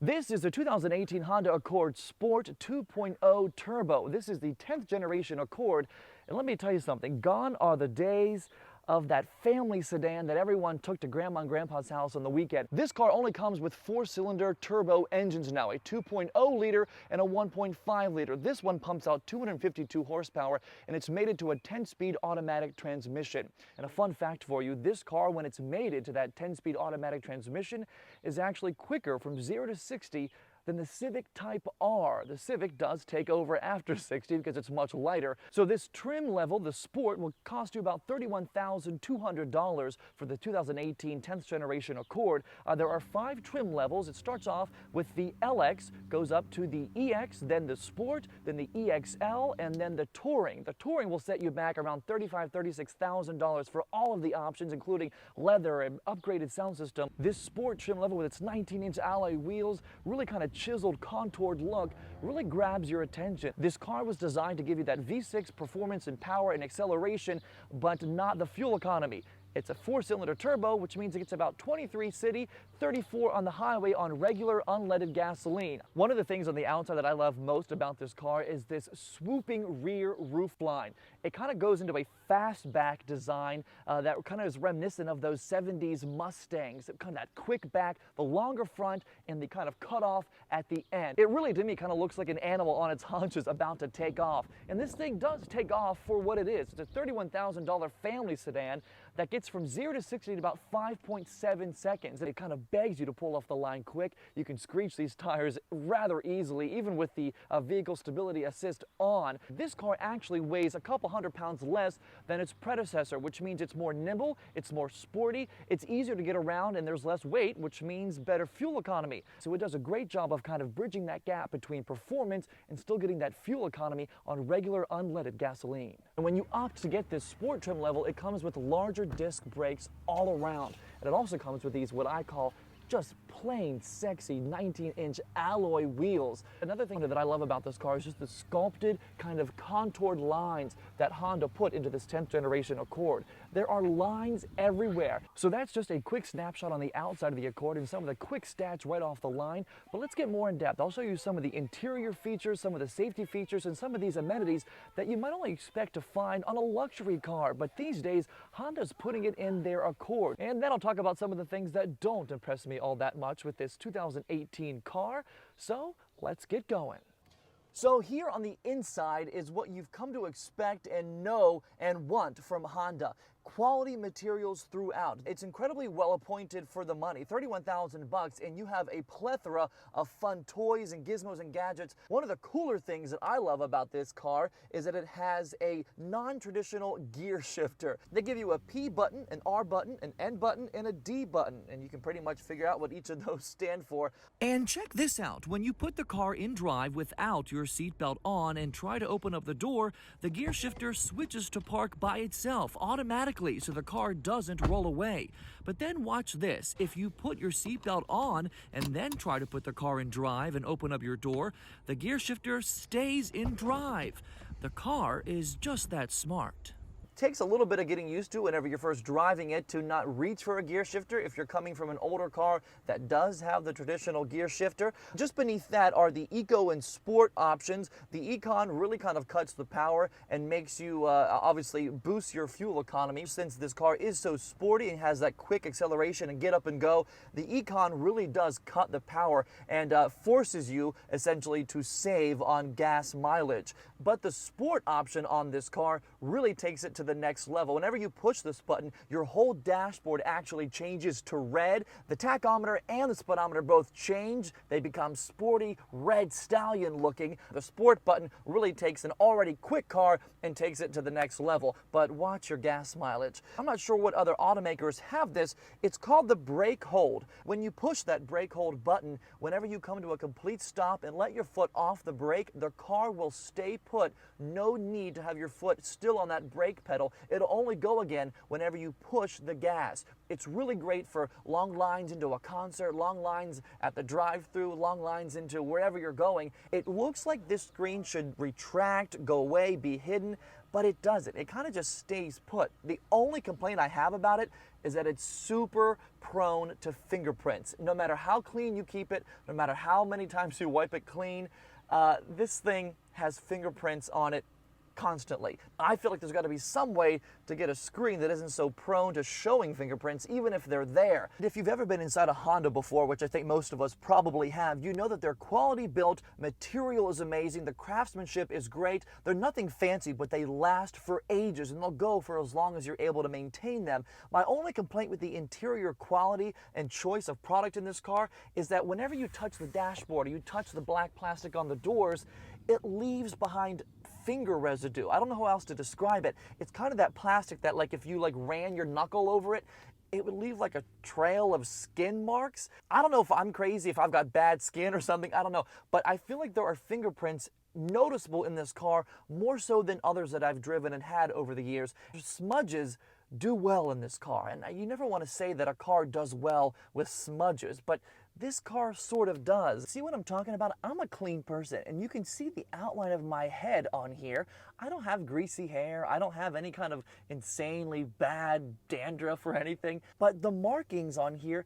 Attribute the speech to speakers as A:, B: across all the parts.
A: This is the 2018 Honda Accord Sport 2.0 Turbo. This is the 10th generation Accord. And let me tell you something, gone are the days of that family sedan that everyone took to Grandma and Grandpa's house on the weekend. This car only comes with 4-cylinder turbo engines now, a 2.0 liter and a 1.5 liter. This one pumps out 252 horsepower and it's mated to a 10-speed automatic transmission. And a fun fact for you, this car, when it's mated to that 10-speed automatic transmission, is actually quicker from 0 to 60 than the Civic Type R. The Civic does take over after 60 because it's much lighter. So this trim level, the Sport, will cost you about $31,200 for the 2018 10th generation Accord. There are 5 trim levels. It starts off with the LX, goes up to the EX, then the Sport, then the EXL, and then the Touring. The Touring will set you back around $35,000, $36,000 for all of the options, including leather and upgraded sound system. This Sport trim level with its 19-inch alloy wheels, really kind of chiseled, contoured look, really grabs your attention. This car was designed to give you that V6 performance and power and acceleration, but not the fuel economy. It's a 4-cylinder turbo, which means it gets about 23 city, 34 on the highway on regular unleaded gasoline. One of the things on the outside that I love most about this car is this swooping rear roof line. It kind of goes into a fastback design that kind of is reminiscent of those 70s Mustangs. Kind of that quick back, the longer front, and the kind of cut off at the end. It really, to me, kind of looks like an animal on its haunches about to take off. And this thing does take off for what it is. It's a $31,000 family sedan that gets from 0 to 60 in about 5.7 seconds. And it kind of begs you to pull off the line quick. You can screech these tires rather easily, even with the vehicle stability assist on. This car actually weighs a couple hundred pounds less than its predecessor, which means it's more nimble, it's more sporty, it's easier to get around, and there's less weight, which means better fuel economy. So it does a great job of kind of bridging that gap between performance and still getting that fuel economy on regular unleaded gasoline. And when you opt to get this Sport trim level, it comes with larger disc brakes all around. And it also comes with these, what I call, just plain sexy 19-inch alloy wheels. Another thing that I love about this car is just the sculpted kind of contoured lines that Honda put into this 10th generation Accord. There are lines everywhere. So that's just a quick snapshot on the outside of the Accord and some of the quick stats right off the line. But let's get more in depth. I'll show you some of the interior features, some of the safety features, and some of these amenities that you might only expect to find on a luxury car. But these days, Honda's putting it in their Accord. And then I'll talk about some of the things that don't impress me all that much with this 2018 car. So let's get going. So here on the inside is what you've come to expect and know and want from Honda. Quality materials throughout. It's incredibly well appointed for the money, $31,000, and you have a plethora of fun toys and gizmos and gadgets. One of the cooler things that I love about this car is that it has a non-traditional gear shifter. They give you a P button, an R button, an N button, and a D button, and you can pretty much figure out what each of those stand for.
B: And check this out. When you put the car in drive without your seatbelt on and try to open up the door, the gear shifter switches to park by itself automatically, so the car doesn't roll away. But then watch this. If you put your seatbelt on and then try to put the car in drive and open up your door, the gear shifter stays in drive. The car is just that smart.
A: Takes a little bit of getting used to whenever you're first driving it to not reach for a gear shifter if you're coming from an older car that does have the traditional gear shifter. Just beneath that are the Eco and Sport options. The Econ really kind of cuts the power and makes you obviously boost your fuel economy. Since this car is so sporty and has that quick acceleration and get up and go, the Econ really does cut the power and forces you essentially to save on gas mileage. But the Sport option on this car really takes it to the next level. Whenever you push this button, your whole dashboard actually changes to red. The tachometer and the speedometer both change. They become sporty, red stallion looking. The Sport button really takes an already quick car and takes it to the next level. But watch your gas mileage. I'm not sure what other automakers have this. It's called the brake hold. When you push that brake hold button, whenever you come to a complete stop and let your foot off the brake, the car will stay put. No need to have your foot still on that brake pedal pedal. It'll only go again whenever you push the gas. It's really great for long lines into a concert, long lines at the drive-thru, long lines into wherever you're going. It looks like this screen should retract, go away, be hidden, but it doesn't. It kind of just stays put. The only complaint I have about it is that it's super prone to fingerprints. No matter how clean you keep it, no matter how many times you wipe it clean, this thing has fingerprints on it constantly. I feel like there's got to be some way to get a screen that isn't so prone to showing fingerprints, even if they're there. If you've ever been inside a Honda before, which I think most of us probably have, you know that their quality built material is amazing, the craftsmanship is great, they're nothing fancy, but they last for ages and they'll go for as long as you're able to maintain them. My only complaint with the interior quality and choice of product in this car is that whenever you touch the dashboard or you touch the black plastic on the doors, it leaves behind finger residue. I don't know how else to describe it. It's kind of that plastic that, like, if you like ran your knuckle over it, it would leave like a trail of skin marks. I don't know if I'm crazy, if I've got bad skin or something, I don't know. But I feel like there are fingerprints noticeable in this car, more so than others that I've driven and had over the years. Smudges do well in this car, and you never want to say that a car does well with smudges, but this car sort of does. See what I'm talking about? I'm a clean person, and you can see the outline of my head on here. I don't have greasy hair. I don't have any kind of insanely bad dandruff or anything, but the markings on here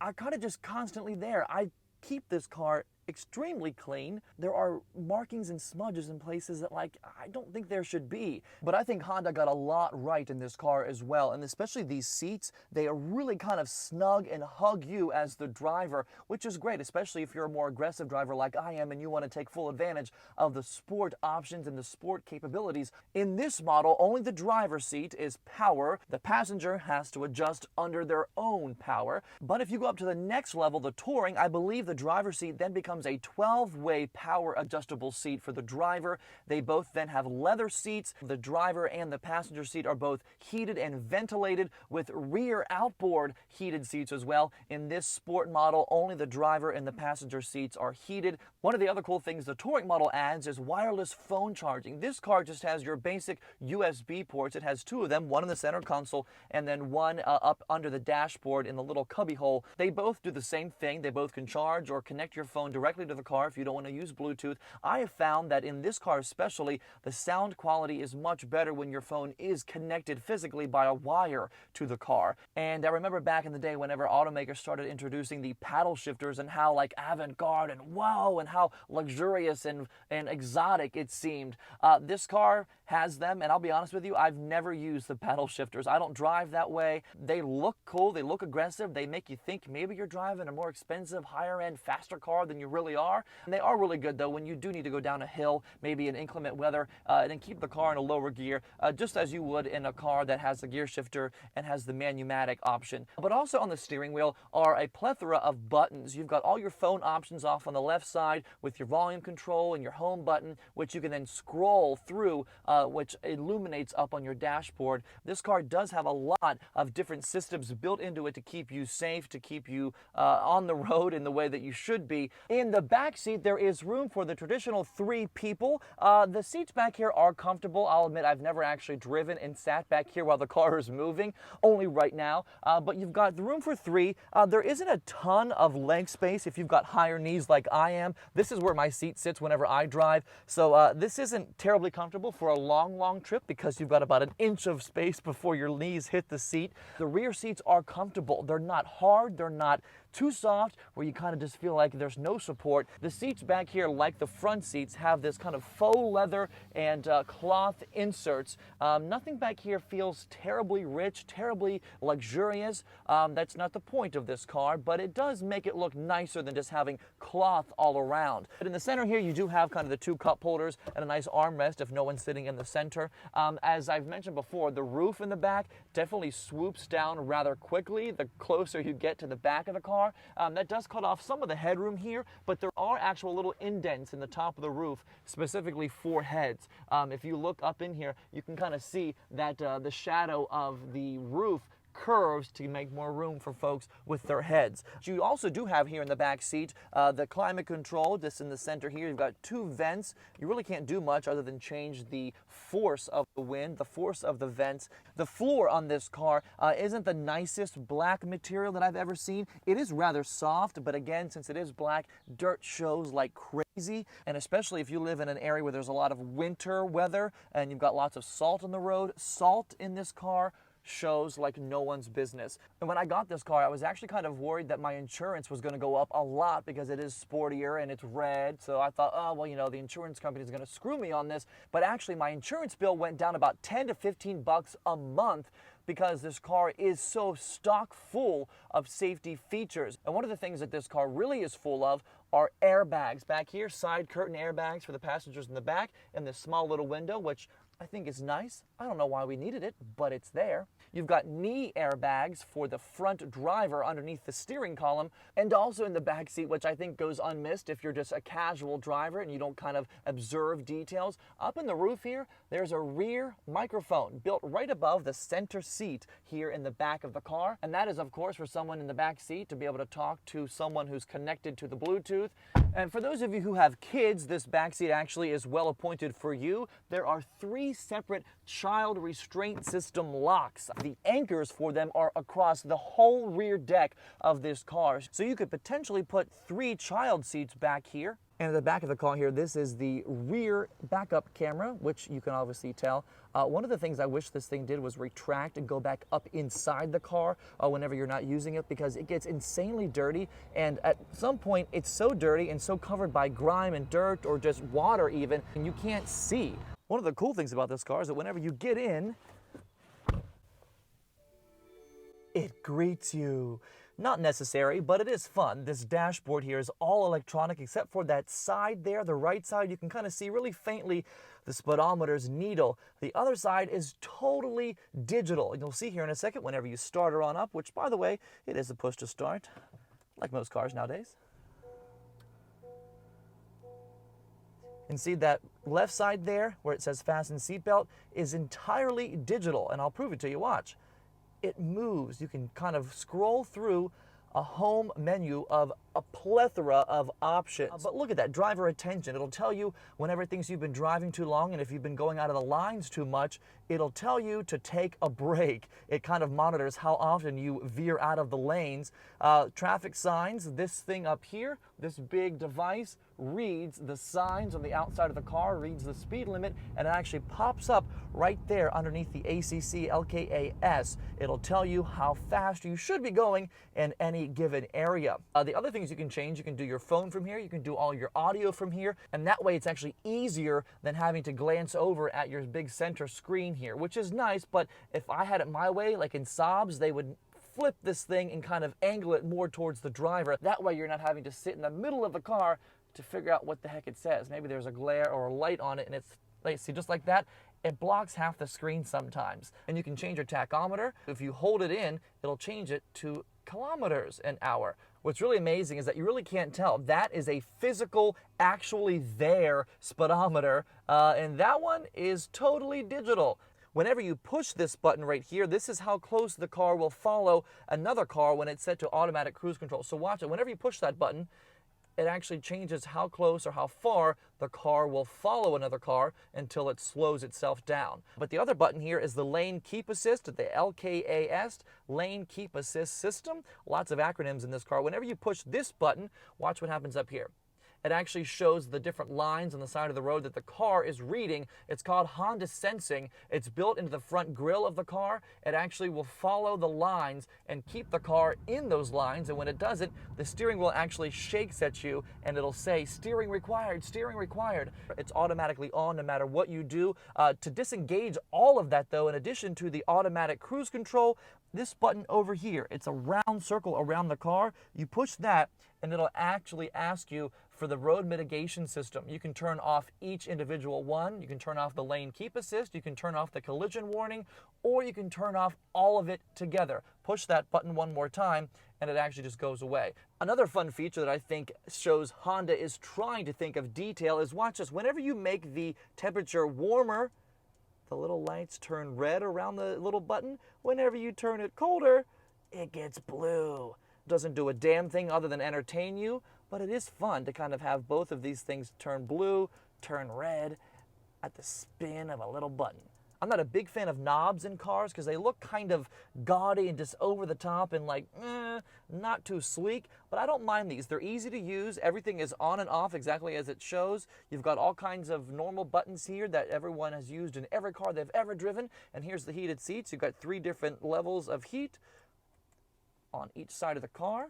A: are kind of just constantly there. I keep this car extremely clean. There are markings and smudges in places that, like, I don't think there should be. But I think Honda got a lot right in this car as well, and especially these seats, they are really kind of snug and hug you as the driver, which is great, especially if you're a more aggressive driver like I am and you want to take full advantage of the sport options and the sport capabilities. In this model, only the driver's seat is power. The passenger has to adjust under their own power. But if you go up to the next level, the touring, I believe the driver's seat then becomes a 12-way power adjustable seat for the driver. They both then have leather seats. The driver and the passenger seat are both heated and ventilated with rear outboard heated seats as well. In this sport model, only the driver and the passenger seats are heated. One of the other cool things the touring model adds is wireless phone charging. This car just has your basic USB ports. It has two of them, one in the center console and then one up under the dashboard in the little cubby hole. They both do the same thing. They both can charge or connect your phone directly to the car if you don't want to use Bluetooth. I have found that in this car especially, the sound quality is much better when your phone is connected physically by a wire to the car. And I remember back in the day whenever automakers started introducing the paddle shifters and how like avant-garde and wow and how luxurious and exotic it seemed. This car has them, and I'll be honest with you, I've never used the paddle shifters. I don't drive that way. They look cool, they look aggressive, they make you think maybe you're driving a more expensive, higher-end, faster car than you really are. And they are really good though when you do need to go down a hill, maybe in inclement weather, and then keep the car in a lower gear, just as you would in a car that has a gear shifter and has the manumatic option. But also on the steering wheel are a plethora of buttons. You've got all your phone options off on the left side with your volume control and your home button, which you can then scroll through, which illuminates up on your dashboard. This car does have a lot of different systems built into it to keep you safe, to keep you on the road in the way that you should be. In the back seat, there is room for the traditional 3 people. The seats back here are comfortable. I'll admit I've never actually driven and sat back here while the car is moving, only right now. But you've got the room for 3. There isn't a ton of leg space if you've got higher knees like I am. This is where my seat sits whenever I drive. So this isn't terribly comfortable for a long trip because you've got about an inch of space before your knees hit the seat. The rear seats are comfortable. They're not hard. They're not too soft where you kind of just feel like there's no support. The seats back here, like the front seats, have this kind of faux leather and cloth inserts. Nothing back here feels terribly rich, terribly luxurious. That's not the point of this car, but it does make it look nicer than just having cloth all around. But in the center here, you do have kind of the 2 cup holders and a nice armrest if no one's sitting in the center. As I've mentioned before, the roof in the back definitely swoops down rather quickly the closer you get to the back of the car. That does cut off some of the headroom here, but there are actual little indents in the top of the roof, specifically for heads. If you look up in here, you can kind of see that the shadow of the roof curves to make more room for folks with their heads. You also do have here in the back seat the climate control. Just in the center here, you've got 2 vents. You really can't do much other than change the force of the wind, the force of the vents. The floor on this car isn't the nicest black material that I've ever seen. It is rather soft, but again, since it is black, dirt shows like crazy. And especially if you live in an area where there's a lot of winter weather and you've got lots of salt on the road, salt in this car shows like no one's business. And when I got this car, I was actually kind of worried that my insurance was going to go up a lot because it is sportier and it's red. So I thought, oh, well, you know, the insurance company is going to screw me on this. But actually, my insurance bill went down about 10 to 15 bucks a month because this car is so stock full of safety features. And one of the things that this car really is full of are airbags. Back here, side curtain airbags for the passengers in the back, and this small little window, which I think is nice. I don't know why we needed it, but it's there. You've got knee airbags for the front driver underneath the steering column, and also in the back seat, which I think goes unmissed if you're just a casual driver and you don't kind of observe details. Up in the roof here, there's a rear microphone built right above the center seat here in the back of the car. And that is, of course, for someone in the back seat to be able to talk to someone who's connected to the Bluetooth. And for those of you who have kids, this back seat actually is well appointed for you. There are 3 separate child restraint system locks. The anchors for them are across the whole rear deck of this car. So you could potentially put 3 child seats back here. And at the back of the car here, this is the rear backup camera, which you can obviously tell. One of the things I wish this thing did was retract and go back up inside the car whenever you're not using it, because it gets insanely dirty. And at some point, it's so dirty and so covered by grime and dirt or just water even, and you can't see. One of the cool things about this car is that whenever you get in, it greets you. Not necessary, but it is fun. This dashboard here is all electronic except for that side there, the right side. You can kind of see really faintly the speedometer's needle. The other side is totally digital. And you'll see here in a second whenever you start her on up, which, by the way, it is a push to start, like most cars nowadays. And see that left side there where it says fasten seatbelt is entirely digital, and I'll prove it to you. Watch. It moves. You can kind of scroll through a home menu of a plethora of options. But look at that, driver attention. It'll tell you whenever it thinks you've been driving too long, and if you've been going out of the lines too much, it'll tell you to take a break. It kind of monitors how often you veer out of the lanes. Traffic signs, this thing up here, this big device reads the signs on the outside of the car, reads the speed limit, and it actually pops up right there underneath the ACC LKAS. It'll tell you how fast you should be going in any given area. The other things you can change, you can do your phone from here, you can do all your audio from here, and that way it's actually easier than having to glance over at your big center screen here, which is nice. But if I had it my way, like in Saabs, they would flip this thing and kind of angle it more towards the driver. That way you're not having to sit in the middle of the car to figure out what the heck it says. Maybe there's a glare or a light on it and it's, like, see, just like that, it blocks half the screen sometimes. And you can change your tachometer. If you hold it in, it'll change it to kilometers an hour. What's really amazing is that you really can't tell. That is a physical, actually there speedometer, and that one is totally digital. Whenever you push this button right here, this is how close the car will follow another car when it's set to automatic cruise control. So watch it. Whenever you push that button, it actually changes how close or how far the car will follow another car until it slows itself down. But the other button here is the lane keep assist, the LKAS, lane keep assist system. Lots of acronyms in this car. Whenever you push this button, watch what happens up here. It actually shows the different lines on the side of the road that the car is reading. It's called Honda Sensing. It's built into the front grille of the car. It actually will follow the lines and keep the car in those lines. And when it does it, the steering wheel actually shakes at you and it'll say, steering required, steering required. It's automatically on no matter what you do. To disengage all of that though, in addition to the automatic cruise control, this button over here, it's a round circle around the car. You push that and it'll actually ask you for the road mitigation system. You can turn off each individual one. You can turn off the lane keep assist. You can turn off the collision warning, or you can turn off all of it together. Push that button one more time and it actually just goes away. Another fun feature that I think shows Honda is trying to think of detail is, watch this. Whenever you make the temperature warmer, the little lights turn red around the little button. Whenever you turn it colder, it gets blue. Doesn't do a damn thing other than entertain you, but it is fun to kind of have both of these things turn blue, turn red at the spin of a little button. I'm not a big fan of knobs in cars because they look kind of gaudy and just over the top and like, not too sleek, but I don't mind these. They're easy to use. Everything is on and off exactly as it shows. You've got all kinds of normal buttons here that everyone has used in every car they've ever driven. And here's the heated seats. You've got 3 different levels of heat on each side of the car.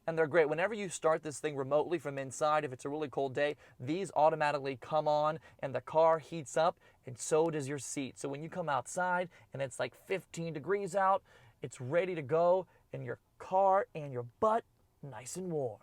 A: And they're great. Whenever you start this thing remotely from inside, if it's a really cold day, these automatically come on and the car heats up, and so does your seat. So when you come outside and it's like 15 degrees out, it's ready to go, and your car and your butt nice and warm.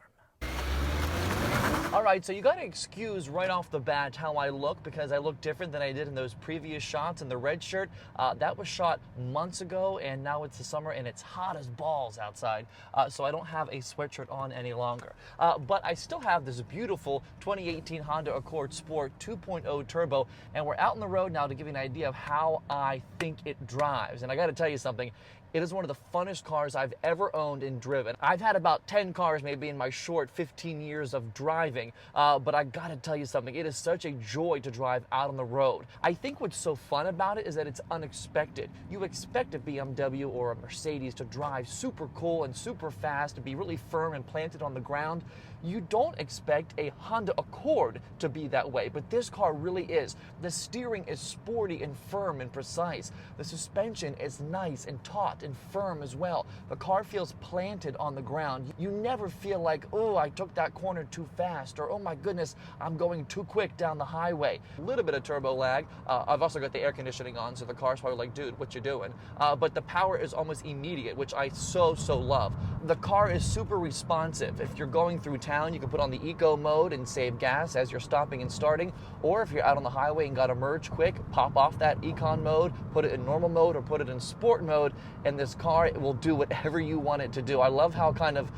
A: All right, so you gotta excuse right off the bat how I look, because I look different than I did in those previous shots in the red shirt. That was shot months ago, and now it's the summer and it's hot as balls outside, so I don't have a sweatshirt on any longer. But I still have this beautiful 2018 Honda Accord Sport 2.0 Turbo, and we're out on the road now to give you an idea of how I think it drives. And I gotta tell you something, it is one of the funnest cars I've ever owned and driven. I've had about 10 cars maybe in my short 15 years of driving, but I gotta tell you something, it is such a joy to drive out on the road. I think what's so fun about it is that it's unexpected. You expect a BMW or a Mercedes to drive super cool and super fast, to be really firm and planted on the ground. You don't expect a Honda Accord to be that way, but this car really is. The steering is sporty and firm and precise. The suspension is nice and taut and firm as well. The car feels planted on the ground. You never feel like, oh, I took that corner too fast, or oh my goodness, I'm going too quick down the highway. A little bit of turbo lag. I've also got the air conditioning on, so the car's probably like, dude, what you doing? But the power is almost immediate, which I so love. The car is super responsive. If you're going through town, you can put on the eco mode and save gas as you're stopping and starting, or if you're out on the highway and gotta merge quick, pop off that econ mode, put it in normal mode or put it in sport mode, and this car, it will do whatever you want it to do. I love how kind of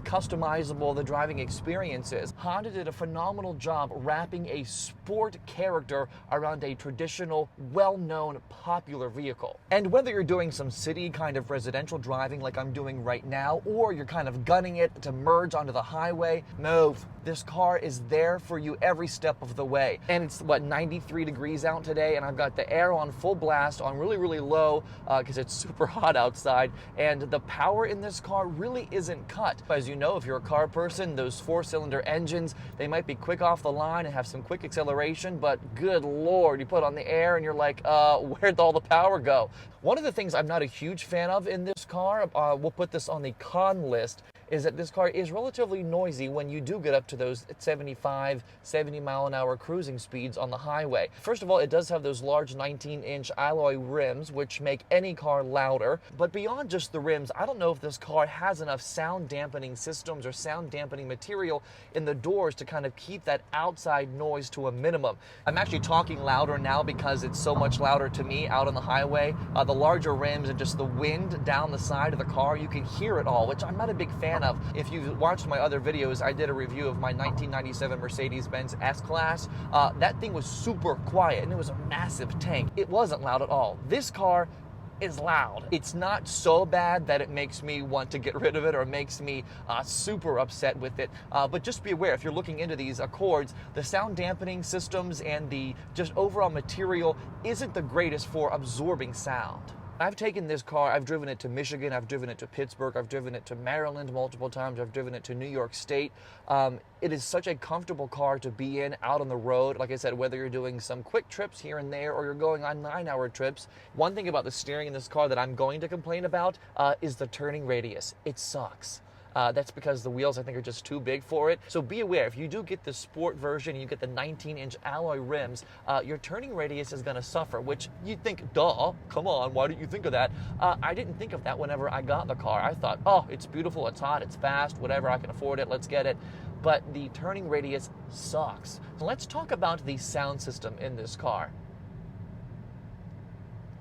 A: customizable the driving experience is. Honda did a phenomenal job wrapping a sport character around a traditional, well-known, popular vehicle. And whether you're doing some city kind of residential driving like I'm doing right now, or you're kind of gunning it to merge onto the highway, move. This car is there for you every step of the way. And it's, what, 93 degrees out today, and I've got the air on full blast on really low because it's super hot outside, and the power in this car really isn't cut. As you know, if you're a car person, those 4-cylinder engines, they might be quick off the line and have some quick acceleration, but good Lord, you put on the air and you're like, where'd all the power go? One of the things I'm not a huge fan of in this car, we'll put this on the con list, is that this car is relatively noisy when you do get up to those 75, 70 mile an hour cruising speeds on the highway. First of all, it does have those large 19-inch alloy rims, which make any car louder. But beyond just the rims, I don't know if this car has enough sound dampening systems or sound dampening material in the doors to kind of keep that outside noise to a minimum. I'm actually talking louder now because it's so much louder to me out on the highway. The larger rims and just the wind down the side of the car, you can hear it all, which I'm not a big fan of. If you've watched my other videos, I did a review of my 1997 Mercedes-Benz S-Class. That thing was super quiet, and it was a massive tank. It wasn't loud at all. This car is loud. It's not so bad that it makes me want to get rid of it or makes me super upset with it. But just be aware, if you're looking into these Accords, the sound dampening systems and the just overall material isn't the greatest for absorbing sound. I've taken this car, I've driven it to Michigan, I've driven it to Pittsburgh, I've driven it to Maryland multiple times, I've driven it to New York State. It is such a comfortable car to be in out on the road. Like I said, whether you're doing some quick trips here and there or you're going on 9-hour trips. One thing about the steering in this car that I'm going to complain about is the turning radius. It sucks. That's because the wheels, I think, are just too big for it. So be aware, if you do get the sport version and you get the 19-inch alloy rims, your turning radius is going to suffer, which you'd think, duh, come on, why didn't you think of that? I didn't think of that whenever I got the car. I thought, oh, it's beautiful, it's hot, it's fast, whatever, I can afford it, let's get it. But the turning radius sucks. So let's talk about the sound system in this car.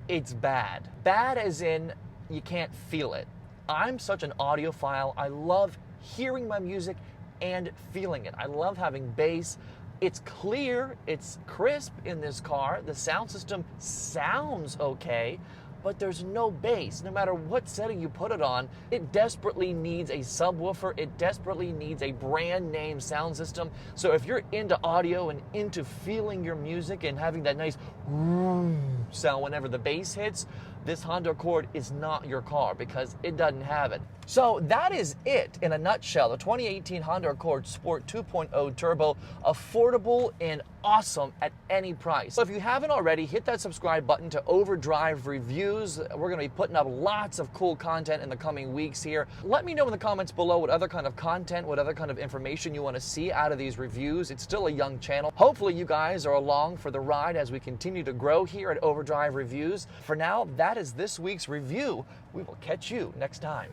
A: It's bad. Bad as in you can't feel it. I'm such an audiophile. I love hearing my music and feeling it. I love having bass, It's clear, it's crisp in this car. The sound system sounds okay, but there's no bass. No matter what setting you put it on, it desperately needs a subwoofer. It desperately needs a brand name sound system. So if you're into audio and into feeling your music and having that nice sound whenever the bass hits, this Honda Accord is not your car because it doesn't have it. So that is it in a nutshell. The 2018 Honda Accord Sport 2.0 Turbo, affordable and awesome at any price. So if you haven't already, hit that subscribe button to Overdrive Reviews. We're gonna be putting up lots of cool content in the coming weeks here. Let me know in the comments below what other kind of content, what other kind of information you wanna see out of these reviews. It's still a young channel. Hopefully you guys are along for the ride as we continue to grow here at Overdrive Reviews. For now, that is this week's review. We will catch you next time.